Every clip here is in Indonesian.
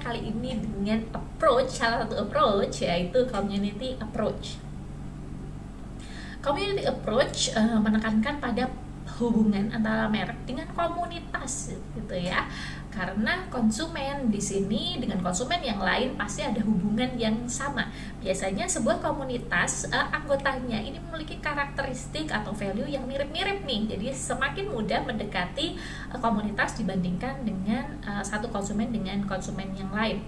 kali ini dengan salah satu approach, yaitu community approach. Community approach menekankan pada hubungan antara merek dengan komunitas gitu ya. Karena konsumen di sini dengan konsumen yang lain pasti ada hubungan yang sama. Biasanya sebuah komunitas anggotanya ini memiliki karakteristik atau value yang mirip-mirip nih. Jadi semakin mudah mendekati komunitas dibandingkan dengan satu konsumen dengan konsumen yang lain.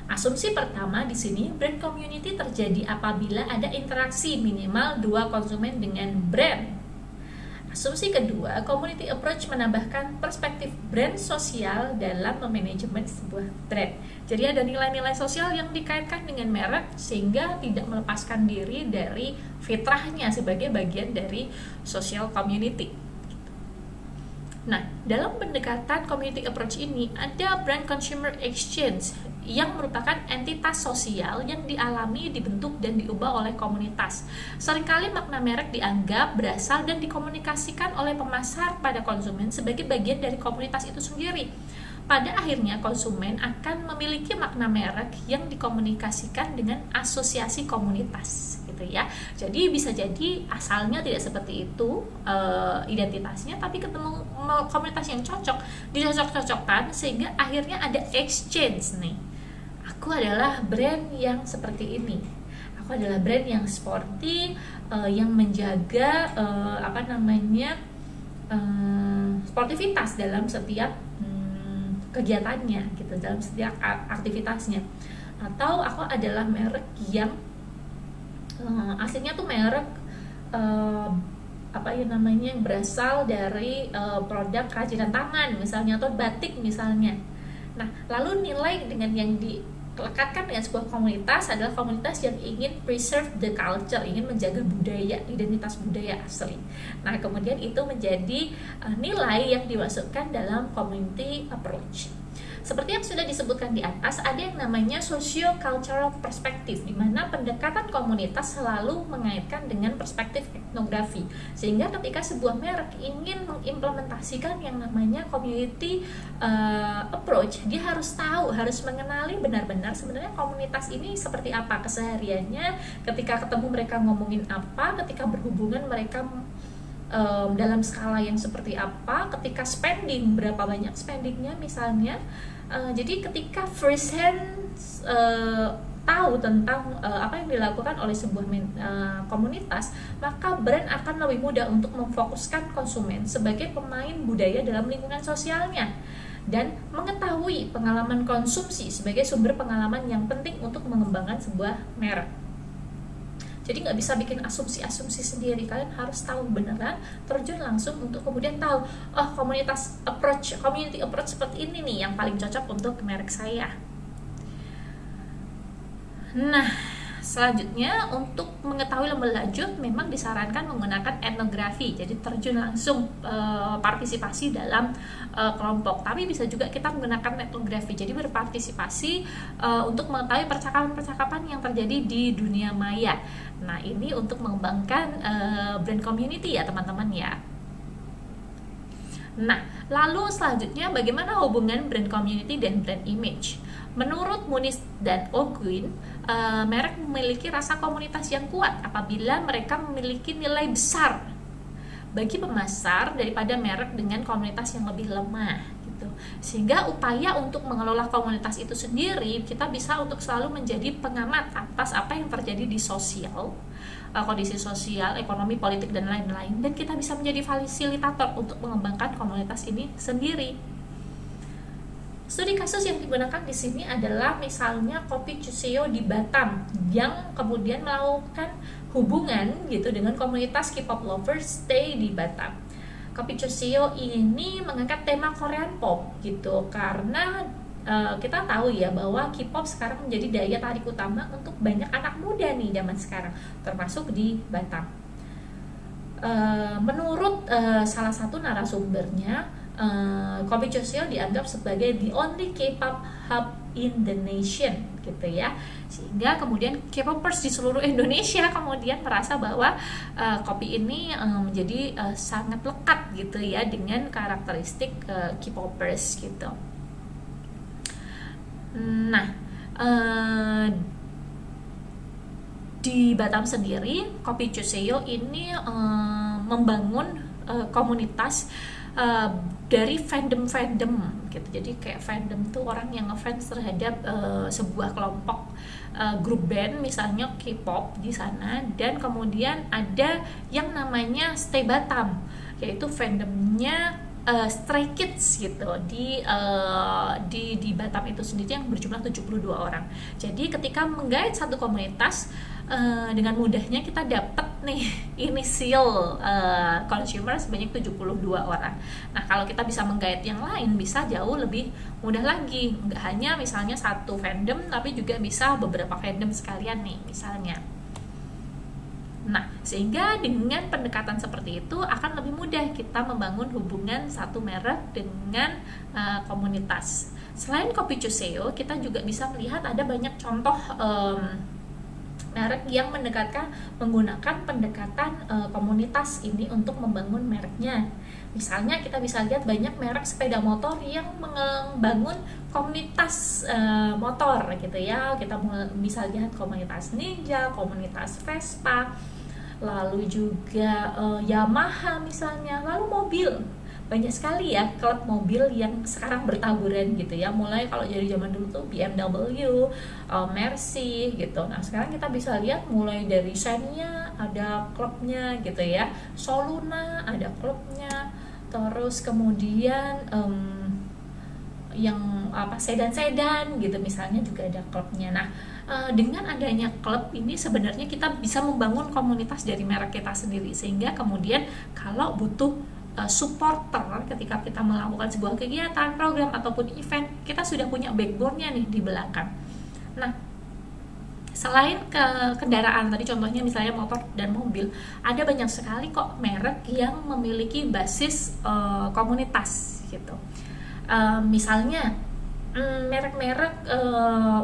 Asumsi pertama di sini, brand community terjadi apabila ada interaksi minimal dua konsumen dengan brand. Asumsi kedua, community approach menambahkan perspektif brand sosial dalam memanajemen sebuah brand. Jadi ada nilai-nilai sosial yang dikaitkan dengan merek sehingga tidak melepaskan diri dari fitrahnya sebagai bagian dari social community. Nah, dalam pendekatan community approach ini ada brand consumer exchange yang merupakan entitas sosial yang dialami, dibentuk, dan diubah oleh komunitas. Seringkali makna merek dianggap berasal dan dikomunikasikan oleh pemasar pada konsumen sebagai bagian dari komunitas itu sendiri. Pada akhirnya konsumen akan memiliki makna merek yang dikomunikasikan dengan asosiasi komunitas gitu ya. Jadi bisa jadi asalnya tidak seperti itu identitasnya, tapi ketemu komunitas yang cocok, dicocok-cocokkan sehingga akhirnya ada exchange nih. Aku adalah brand yang seperti ini. Aku adalah brand yang sporty, yang menjaga sportivitas dalam setiap kegiatannya gitu, dalam setiap aktivitasnya. Atau aku adalah merek yang aslinya tuh merek yang berasal dari produk kerajinan tangan misalnya, atau batik misalnya. Nah, lalu nilai dengan yang dilekatkan dengan sebuah komunitas adalah komunitas yang ingin preserve the culture, ingin menjaga budaya, identitas budaya asli. Nah, kemudian itu menjadi nilai yang dimasukkan dalam community approach. Seperti yang sudah disebutkan di atas, ada yang namanya socio-cultural perspective, di mana pendekatan komunitas selalu mengaitkan dengan perspektif etnografi. Sehingga ketika sebuah merek ingin mengimplementasikan yang namanya community approach, dia harus tahu, harus mengenali benar-benar sebenarnya komunitas ini seperti apa kesehariannya, ketika ketemu mereka ngomongin apa, ketika berhubungan mereka dalam skala yang seperti apa, ketika spending, berapa banyak spendingnya misalnya. Jadi ketika first hand tahu tentang apa yang dilakukan oleh sebuah komunitas, maka brand akan lebih mudah untuk memfokuskan konsumen sebagai pemain budaya dalam lingkungan sosialnya dan mengetahui pengalaman konsumsi sebagai sumber pengalaman yang penting untuk mengembangkan sebuah merek. Jadi nggak bisa bikin asumsi-asumsi sendiri, kalian harus tahu beneran, terjun langsung untuk kemudian tahu, oh community approach seperti ini nih yang paling cocok untuk merek saya. Nah, selanjutnya untuk mengetahui lebih lanjut memang disarankan menggunakan etnografi, jadi terjun langsung partisipasi dalam kelompok. Tapi bisa juga kita menggunakan etnografi, jadi berpartisipasi untuk mengetahui percakapan-percakapan yang terjadi di dunia maya. Nah, ini untuk mengembangkan brand community ya teman-teman ya. Nah, lalu selanjutnya bagaimana hubungan brand community dan brand image? Menurut Muniz dan O'Guin, merek memiliki rasa komunitas yang kuat apabila mereka memiliki nilai besar bagi pemasar daripada merek dengan komunitas yang lebih lemah gitu. Sehingga upaya untuk mengelola komunitas itu sendiri, kita bisa untuk selalu menjadi pengamat atas apa yang terjadi di sosial, kondisi sosial, ekonomi, politik, dan lain-lain, dan kita bisa menjadi fasilitator untuk mengembangkan komunitas ini sendiri. Studi kasus yang digunakan di sini adalah misalnya Kopi Chuseo di Batam yang kemudian melakukan hubungan gitu dengan komunitas K-pop lovers stay di Batam. Kopi Chuseo ini mengangkat tema Korean pop gitu karena kita tahu ya bahwa K-pop sekarang menjadi daya tarik utama untuk banyak anak muda nih zaman sekarang, termasuk di Batam. Menurut salah satu narasumbernya, Kopi Chuseo dianggap sebagai the only K-pop hub in the nation gitu ya, sehingga kemudian K-popers di seluruh Indonesia kemudian merasa bahwa kopi ini menjadi sangat lekat gitu ya dengan karakteristik K-popers gitu. Nah, eh, di Batam sendiri, Kopi Chuseo ini membangun komunitas uh, dari fandom-fandom gitu. Jadi kayak fandom tuh orang yang ngefans terhadap sebuah kelompok grup band, misalnya K-pop di sana, dan kemudian ada yang namanya Stay Batam, yaitu fandomnya Stray Kids gitu di Batam itu sendiri yang berjumlah 72 orang. Jadi ketika menggait satu komunitas, dengan mudahnya kita dapat nih initial consumer sebanyak 72 orang. Nah, kalau kita bisa menggait yang lain bisa jauh lebih mudah lagi. Nggak hanya misalnya satu fandom, tapi juga bisa beberapa fandom sekalian nih misalnya. Nah, sehingga dengan pendekatan seperti itu akan lebih mudah kita membangun hubungan satu merek dengan komunitas. Selain Kopi Chuseo, kita juga bisa melihat ada banyak contoh merek yang menggunakan pendekatan komunitas ini untuk membangun mereknya. Misalnya kita bisa lihat banyak merek sepeda motor yang membangun komunitas motor gitu ya. Kita bisa lihat komunitas Ninja, komunitas Vespa, lalu juga Yamaha misalnya, lalu mobil. Banyak sekali ya klub mobil yang sekarang bertaburan gitu ya, mulai kalau dari zaman dulu tuh BMW, Mercy gitu. Nah sekarang kita bisa lihat mulai dari Xenia ada klubnya gitu ya, Soluna ada klubnya, terus kemudian yang sedan-sedan gitu misalnya juga ada klubnya. Nah dengan adanya klub ini sebenarnya kita bisa membangun komunitas dari merek kita sendiri, sehingga kemudian kalau butuh supporter ketika kita melakukan sebuah kegiatan, program ataupun event, kita sudah punya backbone-nya nih di belakang. Nah, selain ke kendaraan tadi contohnya misalnya motor dan mobil, ada banyak sekali kok merek yang memiliki basis komunitas gitu. Misalnya merek-merek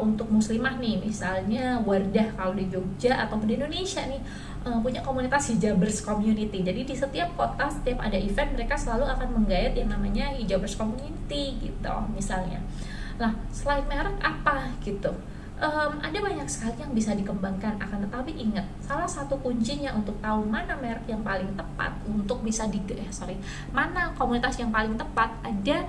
untuk muslimah nih, misalnya Wardah kalau di Jogja ataupun di Indonesia nih punya komunitas hijabers community. Jadi di setiap kota, setiap ada event, mereka selalu akan menggait yang namanya hijabers community gitu misalnya. Nah selain merek apa gitu, ada banyak sekali yang bisa dikembangkan. Akan tetapi ingat, salah satu kuncinya untuk tahu mana merek yang paling tepat untuk bisa mana komunitas yang paling tepat, ada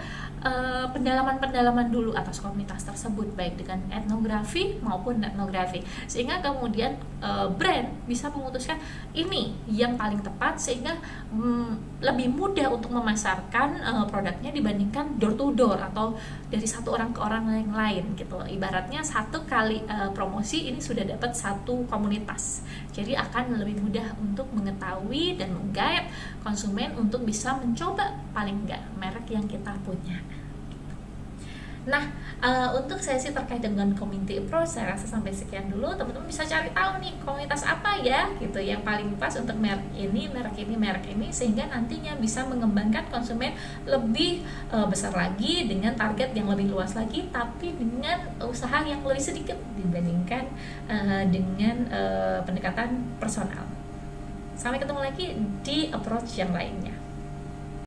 pendalaman-pendalaman dulu atas komunitas tersebut, baik dengan etnografi maupun etnografi, sehingga kemudian brand bisa memutuskan ini yang paling tepat, sehingga lebih mudah untuk memasarkan produknya dibandingkan door to door atau dari satu orang ke orang yang lain gitu. Ibaratnya satu kali promosi ini sudah dapat satu komunitas, jadi akan lebih mudah untuk mengetahui dan menggait konsumen untuk bisa mencoba paling enggak merek yang kita punya. Nah, untuk sesi terkait dengan community approach, saya rasa sampai sekian dulu. Teman-teman bisa cari tahu nih komunitas apa ya gitu yang paling pas untuk merek ini, sehingga nantinya bisa mengembangkan konsumen lebih besar lagi dengan target yang lebih luas lagi, tapi dengan usaha yang lebih sedikit dibandingkan dengan pendekatan personal. Sampai ketemu lagi di approach yang lainnya.